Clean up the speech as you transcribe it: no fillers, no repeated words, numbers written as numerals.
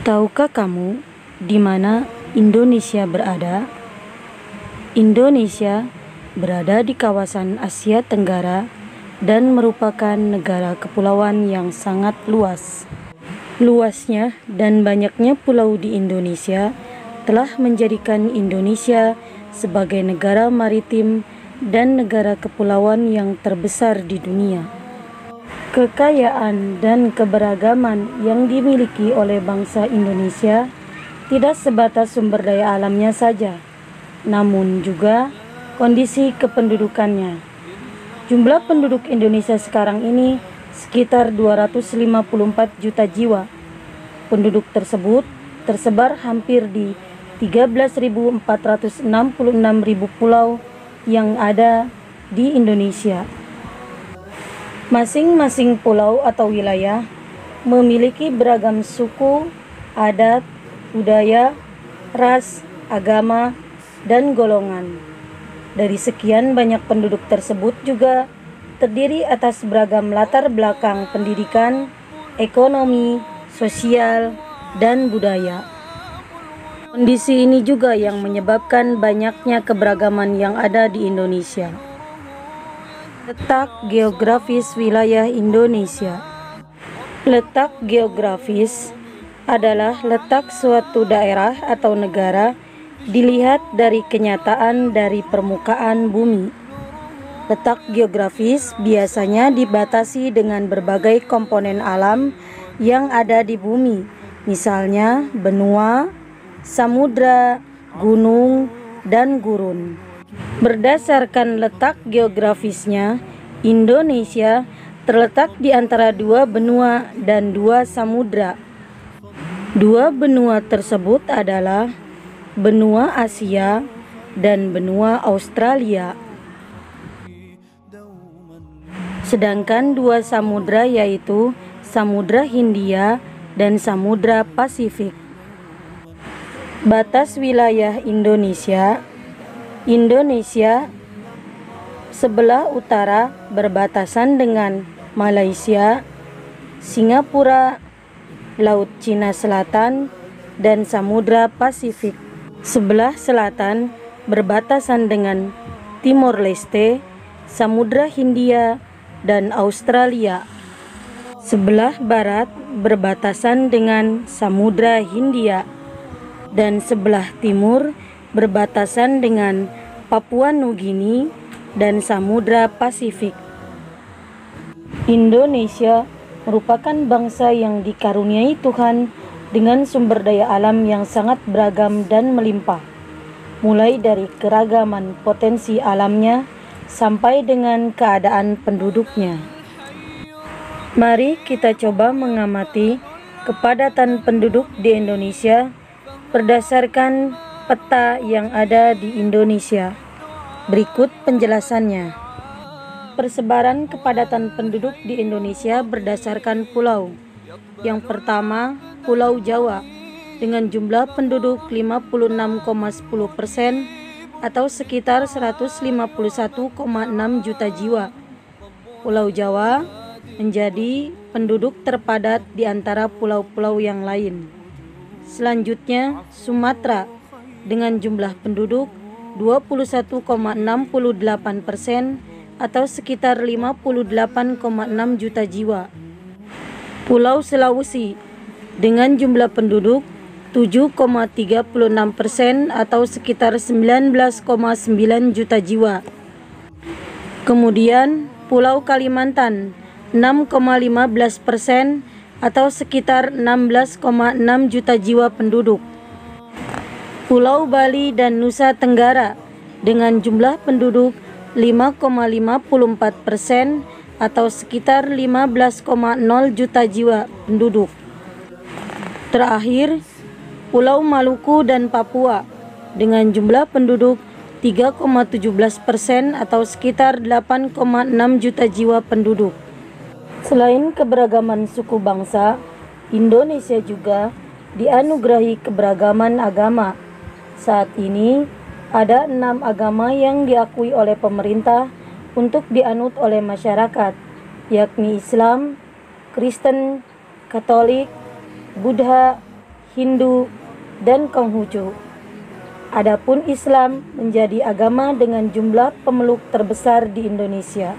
Tahukah kamu di mana Indonesia berada? Indonesia berada di kawasan Asia Tenggara dan merupakan negara kepulauan yang sangat luas. Luasnya dan banyaknya pulau di Indonesia telah menjadikan Indonesia sebagai negara maritim dan negara kepulauan yang terbesar di dunia. Kekayaan dan keberagaman yang dimiliki oleh bangsa Indonesia tidak sebatas sumber daya alamnya saja, namun juga kondisi kependudukannya. Jumlah penduduk Indonesia sekarang ini sekitar 254 juta jiwa. Penduduk tersebut tersebar hampir di 13.466.000 pulau yang ada di Indonesia. Masing-masing pulau atau wilayah memiliki beragam suku, adat, budaya, ras, agama, dan golongan. Dari sekian banyak penduduk tersebut juga terdiri atas beragam latar belakang pendidikan, ekonomi, sosial, dan budaya. Kondisi ini juga yang menyebabkan banyaknya keberagaman yang ada di Indonesia. Letak geografis wilayah Indonesia. Letak geografis adalah letak suatu daerah atau negara dilihat dari kenyataan dari permukaan bumi. Letak geografis biasanya dibatasi dengan berbagai komponen alam yang ada di bumi, misalnya benua, samudra, gunung, dan gurun. Berdasarkan letak geografisnya, Indonesia terletak di antara dua benua dan dua samudra. Dua benua tersebut adalah benua Asia dan benua Australia. Sedangkan dua samudra yaitu Samudra Hindia dan Samudra Pasifik. Batas wilayah Indonesia. Indonesia sebelah utara berbatasan dengan Malaysia, Singapura, Laut Cina Selatan, dan Samudra Pasifik. Sebelah selatan berbatasan dengan Timor Leste, Samudra Hindia, dan Australia. Sebelah barat berbatasan dengan Samudra Hindia, dan sebelah timur berbatasan dengan Papua Nugini dan Samudra Pasifik. Indonesia merupakan bangsa yang dikaruniai Tuhan dengan sumber daya alam yang sangat beragam dan melimpah, mulai dari keragaman potensi alamnya sampai dengan keadaan penduduknya. Mari kita coba mengamati kepadatan penduduk di Indonesia berdasarkan peta yang ada di Indonesia. Berikut penjelasannya. Persebaran kepadatan penduduk di Indonesia berdasarkan pulau. Yang pertama, Pulau Jawa dengan jumlah penduduk 56,10% atau sekitar 151,6 juta jiwa. Pulau Jawa menjadi penduduk terpadat di antara pulau-pulau yang lain. Selanjutnya, Sumatera dengan jumlah penduduk 21,68% atau sekitar 58,6 juta jiwa. Pulau Sulawesi dengan jumlah penduduk 7,36% atau sekitar 19,9 juta jiwa. Kemudian Pulau Kalimantan 6,15% atau sekitar 16,6 juta jiwa penduduk. Pulau Bali dan Nusa Tenggara dengan jumlah penduduk 5,54% atau sekitar 15,0 juta jiwa penduduk. Terakhir, Pulau Maluku dan Papua dengan jumlah penduduk 3,17% atau sekitar 8,6 juta jiwa penduduk. Selain keberagaman suku bangsa, Indonesia juga dianugerahi keberagaman agama. Saat ini ada 6 agama yang diakui oleh pemerintah untuk dianut oleh masyarakat, yakni Islam, Kristen, Katolik, Buddha, Hindu, dan Konghucu. Adapun Islam menjadi agama dengan jumlah pemeluk terbesar di Indonesia.